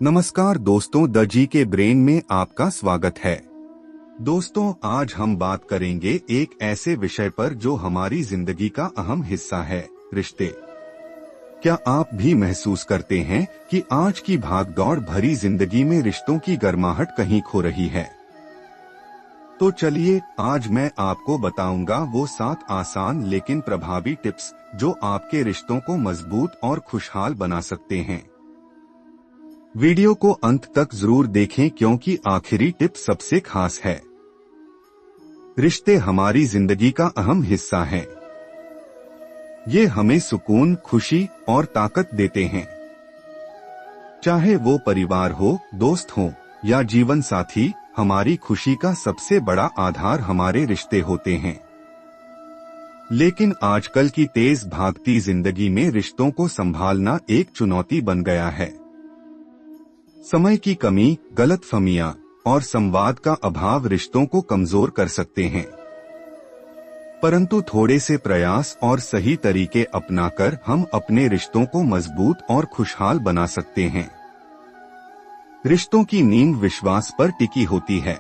नमस्कार दोस्तों, द जी के ब्रेन में आपका स्वागत है। दोस्तों, आज हम बात करेंगे एक ऐसे विषय पर जो हमारी जिंदगी का अहम हिस्सा है, रिश्ते। क्या आप भी महसूस करते हैं कि आज की भागदौड़ भरी जिंदगी में रिश्तों की गर्माहट कहीं खो रही है? तो चलिए, आज मैं आपको बताऊंगा वो 7 आसान लेकिन प्रभावी टिप्स जो आपके रिश्तों को मजबूत और खुशहाल बना सकते हैं। वीडियो को अंत तक जरूर देखें क्योंकि आखिरी टिप सबसे खास है। रिश्ते हमारी जिंदगी का अहम हिस्सा हैं। ये हमें सुकून, खुशी और ताकत देते हैं। चाहे वो परिवार हो, दोस्त हो या जीवन साथी, हमारी खुशी का सबसे बड़ा आधार हमारे रिश्ते होते हैं। लेकिन आजकल की तेज भागती जिंदगी में रिश्तों को संभालना एक चुनौती बन गया है। समय की कमी, गलतफहमियां और संवाद का अभाव रिश्तों को कमजोर कर सकते हैं। परंतु थोड़े से प्रयास और सही तरीके अपनाकर हम अपने रिश्तों को मजबूत और खुशहाल बना सकते हैं। रिश्तों की नींव विश्वास पर टिकी होती है।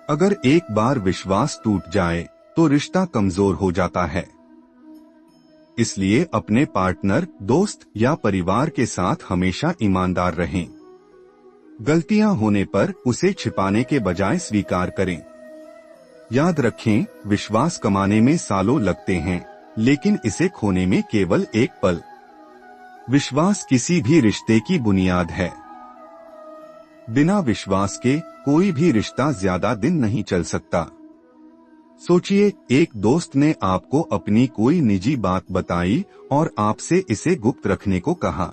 अगर एक बार विश्वास टूट जाए तो रिश्ता कमजोर हो जाता है। इसलिए अपने पार्टनर, दोस्त या परिवार के साथ हमेशा ईमानदार रहें। गलतियां होने पर उसे छिपाने के बजाय स्वीकार करें। याद रखें, विश्वास कमाने में सालों लगते हैं, लेकिन इसे खोने में केवल एक पल। विश्वास किसी भी रिश्ते की बुनियाद है। बिना विश्वास के कोई भी रिश्ता ज्यादा दिन नहीं चल सकता। सोचिए, एक दोस्त ने आपको अपनी कोई निजी बात बताई और आपसे इसे गुप्त रखने को कहा,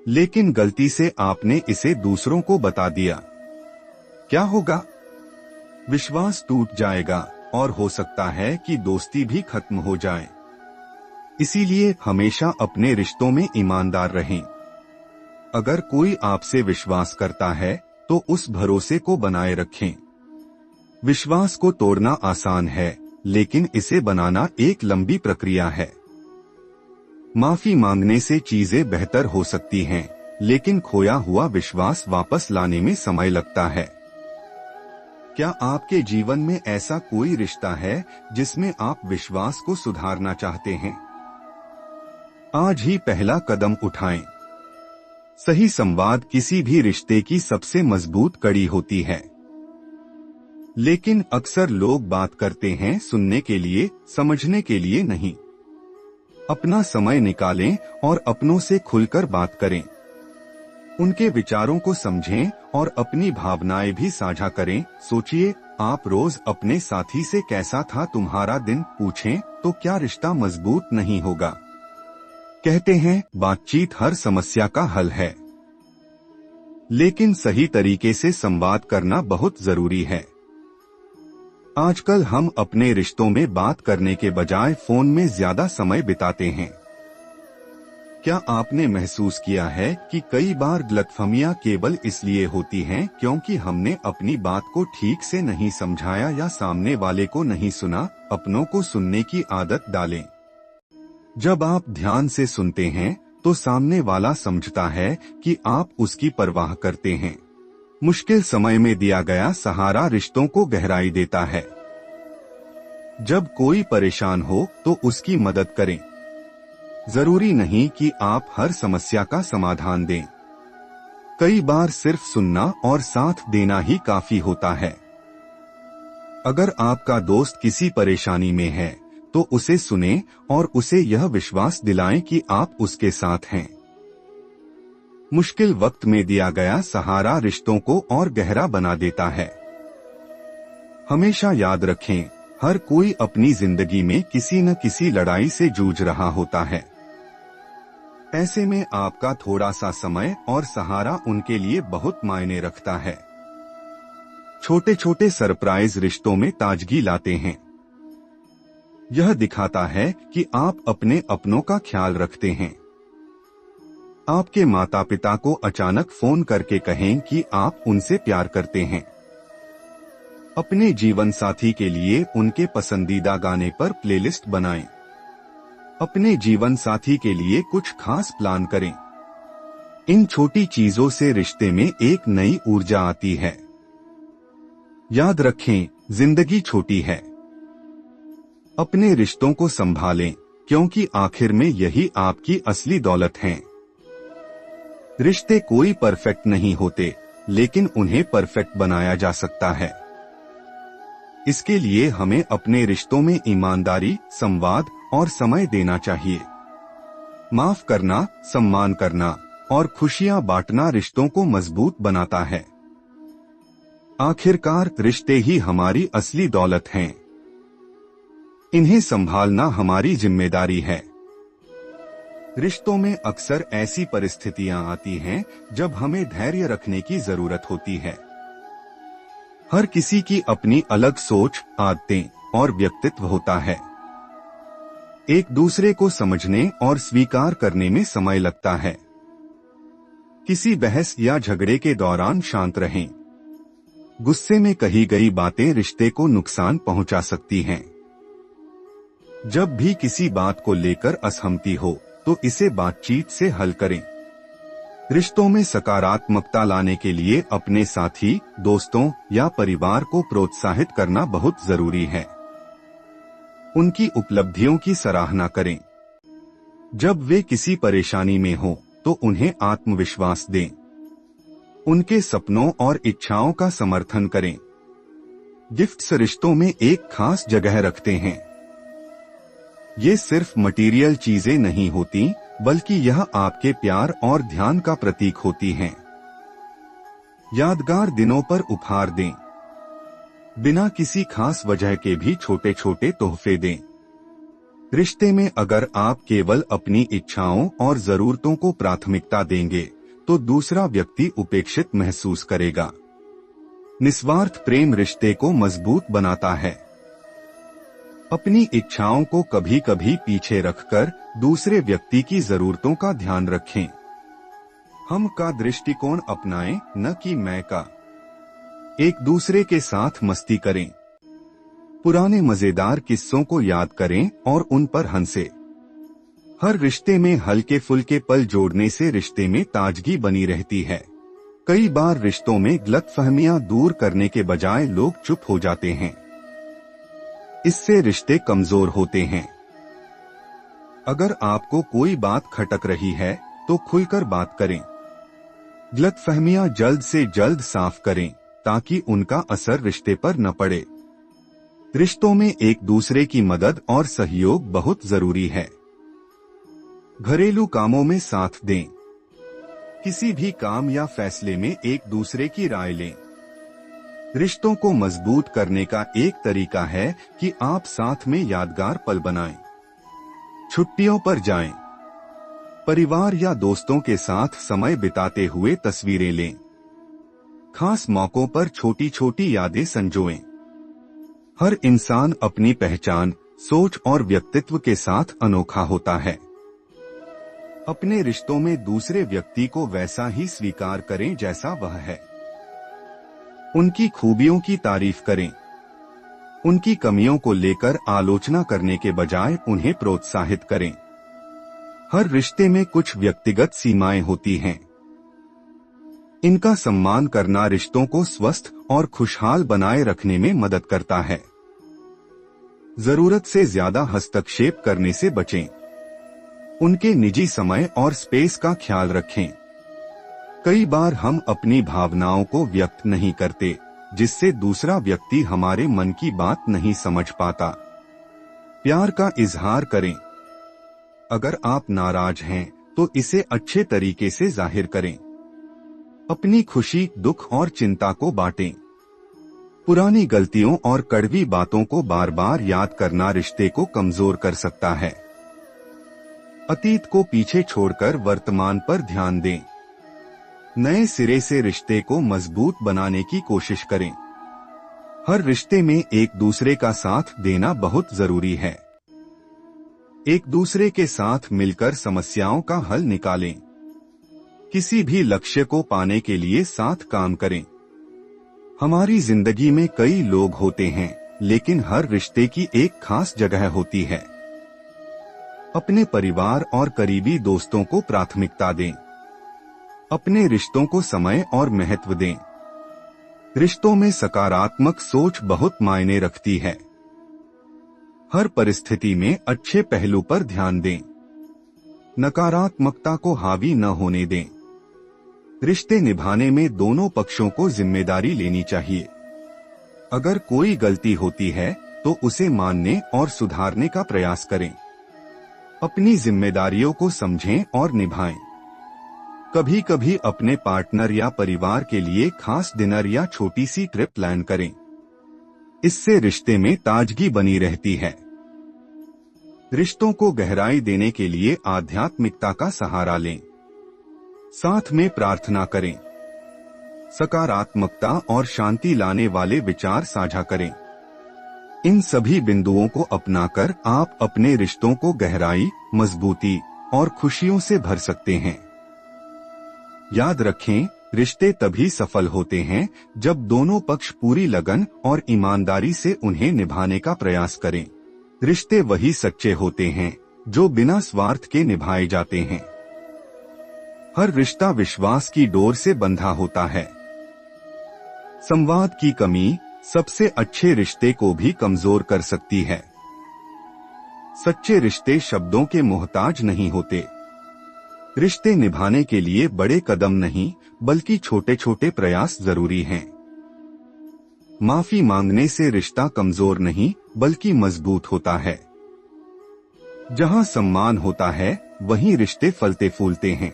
लेकिन गलती से आपने इसे दूसरों को बता दिया। क्या होगा? विश्वास टूट जाएगा और हो सकता है कि दोस्ती भी खत्म हो जाए। इसीलिए हमेशा अपने रिश्तों में ईमानदार रहें। अगर कोई आपसे विश्वास करता है तो उस भरोसे को बनाए रखें। विश्वास को तोड़ना आसान है, लेकिन इसे बनाना एक लंबी प्रक्रिया है। माफी मांगने से चीजें बेहतर हो सकती हैं, लेकिन खोया हुआ विश्वास वापस लाने में समय लगता है। क्या आपके जीवन में ऐसा कोई रिश्ता है जिसमें आप विश्वास को सुधारना चाहते हैं? आज ही पहला कदम उठाएं। सही संवाद किसी भी रिश्ते की सबसे मजबूत कड़ी होती है। लेकिन अक्सर लोग बात करते हैं सुनने के लिए, समझने के लिए नहीं। अपना समय निकालें और अपनों से खुलकर बात करें। उनके विचारों को समझें और अपनी भावनाएं भी साझा करें। सोचिए, आप रोज अपने साथी से कैसा था तुम्हारा दिन पूछें तो क्या रिश्ता मजबूत नहीं होगा? कहते हैं, बातचीत हर समस्या का हल है, लेकिन सही तरीके से संवाद करना बहुत जरूरी है। आजकल हम अपने रिश्तों में बात करने के बजाय फोन में ज्यादा समय बिताते हैं। क्या आपने महसूस किया है कि कई बार गलतफहमियां केवल इसलिए होती हैं क्योंकि हमने अपनी बात को ठीक से नहीं समझाया या सामने वाले को नहीं सुना? अपनों को सुनने की आदत डालें। जब आप ध्यान से सुनते हैं तो सामने वाला समझता है कि आप उसकी परवाह करते हैं। मुश्किल समय में दिया गया सहारा रिश्तों को गहराई देता है। जब कोई परेशान हो तो उसकी मदद करें। जरूरी नहीं कि आप हर समस्या का समाधान दें। कई बार सिर्फ सुनना और साथ देना ही काफी होता है। अगर आपका दोस्त किसी परेशानी में है तो उसे सुनें और उसे यह विश्वास दिलाएं कि आप उसके साथ हैं। मुश्किल वक्त में दिया गया सहारा रिश्तों को और गहरा बना देता है। हमेशा याद रखें, हर कोई अपनी जिंदगी में किसी न किसी लड़ाई से जूझ रहा होता है। ऐसे में आपका थोड़ा सा समय और सहारा उनके लिए बहुत मायने रखता है। छोटे छोटे सरप्राइज रिश्तों में ताजगी लाते हैं। यह दिखाता है कि आप अपने अपनों का ख्याल रखते हैं। आपके माता पिता को अचानक फोन करके कहें कि आप उनसे प्यार करते हैं। अपने जीवन साथी के लिए उनके पसंदीदा गाने पर प्लेलिस्ट बनाएं। अपने जीवन साथी के लिए कुछ खास प्लान करें। इन छोटी चीजों से रिश्ते में एक नई ऊर्जा आती है। याद रखें, जिंदगी छोटी है। अपने रिश्तों को संभालें, क्योंकि आखिर में यही आपकी असली दौलत है। रिश्ते कोई परफेक्ट नहीं होते, लेकिन उन्हें परफेक्ट बनाया जा सकता है। इसके लिए हमें अपने रिश्तों में ईमानदारी, संवाद और समय देना चाहिए। माफ करना, सम्मान करना और खुशियां बांटना रिश्तों को मजबूत बनाता है। आखिरकार रिश्ते ही हमारी असली दौलत हैं। इन्हें संभालना हमारी जिम्मेदारी है। रिश्तों में अक्सर ऐसी परिस्थितियां आती हैं जब हमें धैर्य रखने की जरूरत होती है। हर किसी की अपनी अलग सोच, आदतें और व्यक्तित्व होता है। एक दूसरे को समझने और स्वीकार करने में समय लगता है। किसी बहस या झगड़े के दौरान शांत रहें। गुस्से में कही गई बातें रिश्ते को नुकसान पहुंचा सकती हैं। जब भी किसी बात को लेकर असहमति हो तो इसे बातचीत से हल करें। रिश्तों में सकारात्मकता लाने के लिए अपने साथी, दोस्तों या परिवार को प्रोत्साहित करना बहुत जरूरी है। उनकी उपलब्धियों की सराहना करें। जब वे किसी परेशानी में हों तो उन्हें आत्मविश्वास दें। उनके सपनों और इच्छाओं का समर्थन करें। गिफ्ट्स रिश्तों में एक खास जगह रखते हैं। ये सिर्फ मटेरियल चीजें नहीं होती, बल्कि यह आपके प्यार और ध्यान का प्रतीक होती हैं। यादगार दिनों पर उपहार दें। बिना किसी खास वजह के भी छोटे छोटे तोहफे दें। रिश्ते में अगर आप केवल अपनी इच्छाओं और जरूरतों को प्राथमिकता देंगे तो दूसरा व्यक्ति उपेक्षित महसूस करेगा। निस्वार्थ प्रेम रिश्ते को मजबूत बनाता है। अपनी इच्छाओं को कभी कभी पीछे रखकर दूसरे व्यक्ति की जरूरतों का ध्यान रखें। हम का दृष्टिकोण अपनाएं, न कि मैं का। एक दूसरे के साथ मस्ती करें। पुराने मजेदार किस्सों को याद करें और उन पर हंसे। हर रिश्ते में हल्के फुल्के पल जोड़ने से रिश्ते में ताजगी बनी रहती है। कई बार रिश्तों में गलतफहमियां दूर करने के बजाय लोग चुप हो जाते हैं। इससे रिश्ते कमजोर होते हैं। अगर आपको कोई बात खटक रही है तो खुलकर बात करें। गलतफहमियां जल्द से जल्द साफ करें ताकि उनका असर रिश्ते पर न पड़े। रिश्तों में एक दूसरे की मदद और सहयोग बहुत जरूरी है। घरेलू कामों में साथ दें। किसी भी काम या फैसले में एक दूसरे की राय लें। रिश्तों को मजबूत करने का एक तरीका है कि आप साथ में यादगार पल बनाएं। छुट्टियों पर जाएं। परिवार या दोस्तों के साथ समय बिताते हुए तस्वीरें लें। खास मौकों पर छोटी छोटी यादें संजोएं। हर इंसान अपनी पहचान, सोच और व्यक्तित्व के साथ अनोखा होता है। अपने रिश्तों में दूसरे व्यक्ति को वैसा ही स्वीकार करें जैसा वह है। उनकी खूबियों की तारीफ करें। उनकी कमियों को लेकर आलोचना करने के बजाय उन्हें प्रोत्साहित करें। हर रिश्ते में कुछ व्यक्तिगत सीमाएं होती हैं। इनका सम्मान करना रिश्तों को स्वस्थ और खुशहाल बनाए रखने में मदद करता है। जरूरत से ज्यादा हस्तक्षेप करने से बचें। उनके निजी समय और स्पेस का ख्याल रखें। कई बार हम अपनी भावनाओं को व्यक्त नहीं करते, जिससे दूसरा व्यक्ति हमारे मन की बात नहीं समझ पाता। प्यार का इजहार करें। अगर आप नाराज हैं तो इसे अच्छे तरीके से जाहिर करें। अपनी खुशी, दुख और चिंता को बांटें। पुरानी गलतियों और कड़वी बातों को बार बार याद करना रिश्ते को कमजोर कर सकता है। अतीत को पीछे छोड़कर वर्तमान पर ध्यान दें। नए सिरे से रिश्ते को मजबूत बनाने की कोशिश करें। हर रिश्ते में एक दूसरे का साथ देना बहुत जरूरी है। एक दूसरे के साथ मिलकर समस्याओं का हल निकालें। किसी भी लक्ष्य को पाने के लिए साथ काम करें। हमारी जिंदगी में कई लोग होते हैं, लेकिन हर रिश्ते की एक खास जगह होती है। अपने परिवार और करीबी दोस्तों को प्राथमिकता दें। अपने रिश्तों को समय और महत्व दें। रिश्तों में सकारात्मक सोच बहुत मायने रखती है। हर परिस्थिति में अच्छे पहलू पर ध्यान दें। नकारात्मकता को हावी न होने दें। रिश्ते निभाने में दोनों पक्षों को जिम्मेदारी लेनी चाहिए। अगर कोई गलती होती है तो उसे मानने और सुधारने का प्रयास करें। अपनी जिम्मेदारियों को समझें और निभाएं। कभी कभी अपने पार्टनर या परिवार के लिए खास डिनर या छोटी सी ट्रिप प्लान करें। इससे रिश्ते में ताजगी बनी रहती है। रिश्तों को गहराई देने के लिए आध्यात्मिकता का सहारा लें। साथ में प्रार्थना करें। सकारात्मकता और शांति लाने वाले विचार साझा करें। इन सभी बिंदुओं को अपनाकर आप अपने रिश्तों को गहराई, मजबूती और खुशियों से भर सकते हैं। याद रखें, रिश्ते तभी सफल होते हैं जब दोनों पक्ष पूरी लगन और ईमानदारी से उन्हें निभाने का प्रयास करें। रिश्ते वही सच्चे होते हैं जो बिना स्वार्थ के निभाए जाते हैं। हर रिश्ता विश्वास की डोर से बंधा होता है। संवाद की कमी सबसे अच्छे रिश्ते को भी कमजोर कर सकती है। सच्चे रिश्ते शब्दों के मोहताज नहीं होते। रिश्ते निभाने के लिए बड़े कदम नहीं, बल्कि छोटे छोटे प्रयास जरूरी हैं। माफी मांगने से रिश्ता कमजोर नहीं, बल्कि मजबूत होता है। जहां सम्मान होता है, वहीं रिश्ते फलते फूलते हैं।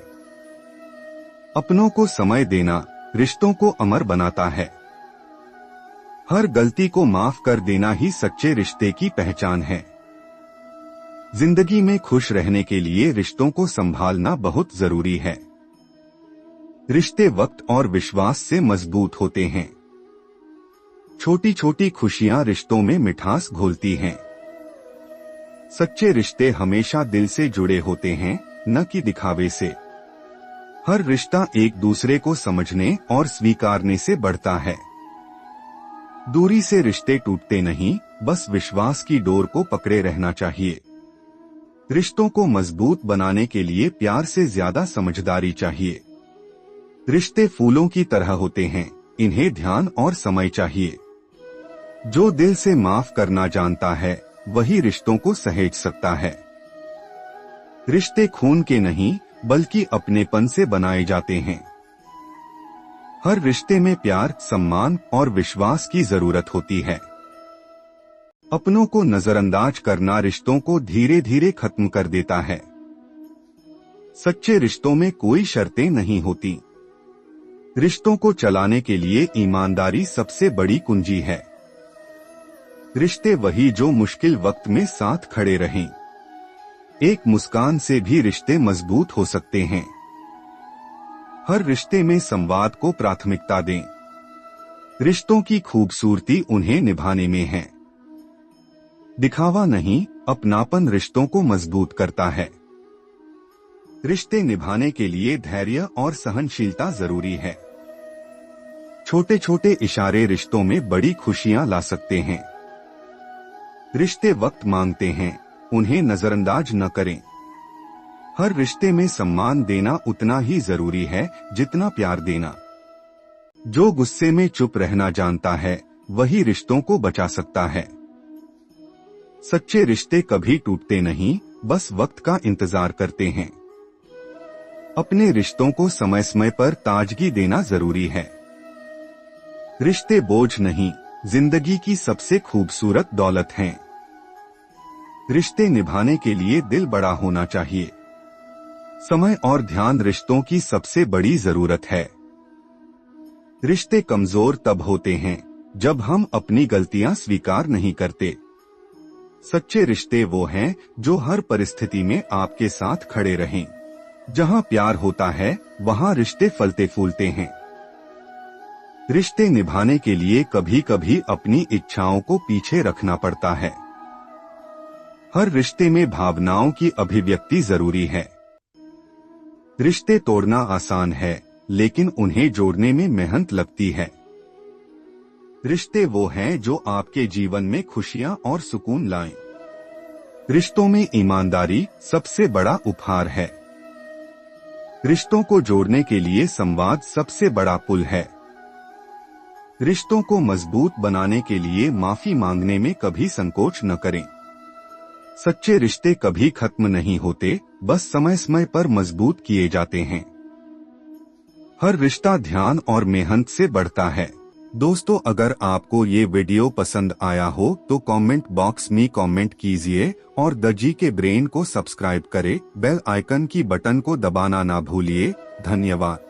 अपनों को समय देना रिश्तों को अमर बनाता है। हर गलती को माफ कर देना ही सच्चे रिश्ते की पहचान है। जिंदगी में खुश रहने के लिए रिश्तों को संभालना बहुत जरूरी है। रिश्ते वक्त और विश्वास से मजबूत होते हैं। छोटी छोटी खुशियां रिश्तों में मिठास घोलती हैं। सच्चे रिश्ते हमेशा दिल से जुड़े होते हैं, न कि दिखावे से। हर रिश्ता एक दूसरे को समझने और स्वीकारने से बढ़ता है। दूरी से रिश्ते टूटते नहीं, बस विश्वास की डोर को पकड़े रहना चाहिए। रिश्तों को मजबूत बनाने के लिए प्यार से ज्यादा समझदारी चाहिए। रिश्ते फूलों की तरह होते हैं, इन्हें ध्यान और समय चाहिए। जो दिल से माफ करना जानता है, वही रिश्तों को सहेज सकता है। रिश्ते खून के नहीं, बल्कि अपनेपन से बनाए जाते हैं। हर रिश्ते में प्यार, सम्मान और विश्वास की जरूरत होती है। अपनों को नजरअंदाज करना रिश्तों को धीरे धीरे खत्म कर देता है। सच्चे रिश्तों में कोई शर्तें नहीं होती। रिश्तों को चलाने के लिए ईमानदारी सबसे बड़ी कुंजी है। रिश्ते वही जो मुश्किल वक्त में साथ खड़े रहें। एक मुस्कान से भी रिश्ते मजबूत हो सकते हैं। हर रिश्ते में संवाद को प्राथमिकता दें। रिश्तों की खूबसूरती उन्हें निभाने में है। दिखावा नहीं, अपनापन रिश्तों को मजबूत करता है। रिश्ते निभाने के लिए धैर्य और सहनशीलता जरूरी है। छोटे छोटे इशारे रिश्तों में बड़ी खुशियां ला सकते हैं। रिश्ते वक्त मांगते हैं, उन्हें नजरअंदाज न करें। हर रिश्ते में सम्मान देना उतना ही जरूरी है जितना प्यार देना। जो गुस्से में चुप रहना जानता है, वही रिश्तों को बचा सकता है। सच्चे रिश्ते कभी टूटते नहीं, बस वक्त का इंतजार करते हैं। अपने रिश्तों को समय समय पर ताजगी देना जरूरी है। रिश्ते बोझ नहीं, जिंदगी की सबसे खूबसूरत दौलत हैं। रिश्ते निभाने के लिए दिल बड़ा होना चाहिए। समय और ध्यान रिश्तों की सबसे बड़ी जरूरत है। रिश्ते कमजोर तब होते हैं जब हम अपनी गलतियां स्वीकार नहीं करते। सच्चे रिश्ते वो हैं जो हर परिस्थिति में आपके साथ खड़े रहें। जहां प्यार होता है, वहां रिश्ते फलते फूलते हैं। रिश्ते निभाने के लिए कभी कभी अपनी इच्छाओं को पीछे रखना पड़ता है। हर रिश्ते में भावनाओं की अभिव्यक्ति जरूरी है। रिश्ते तोड़ना आसान है, लेकिन उन्हें जोड़ने में मेहनत लगती है। रिश्ते वो हैं जो आपके जीवन में खुशियां और सुकून लाएं। रिश्तों में ईमानदारी सबसे बड़ा उपहार है। रिश्तों को जोड़ने के लिए संवाद सबसे बड़ा पुल है। रिश्तों को मजबूत बनाने के लिए माफी मांगने में कभी संकोच न करें। सच्चे रिश्ते कभी खत्म नहीं होते, बस समय समय पर मजबूत किए जाते हैं। हर रिश्ता ध्यान और मेहनत से बढ़ता है। दोस्तों, अगर आपको ये वीडियो पसंद आया हो तो कमेंट बॉक्स में कमेंट कीजिए और द जी के ब्रेन को सब्सक्राइब करें। बेल आइकन की बटन को दबाना ना भूलिए। धन्यवाद।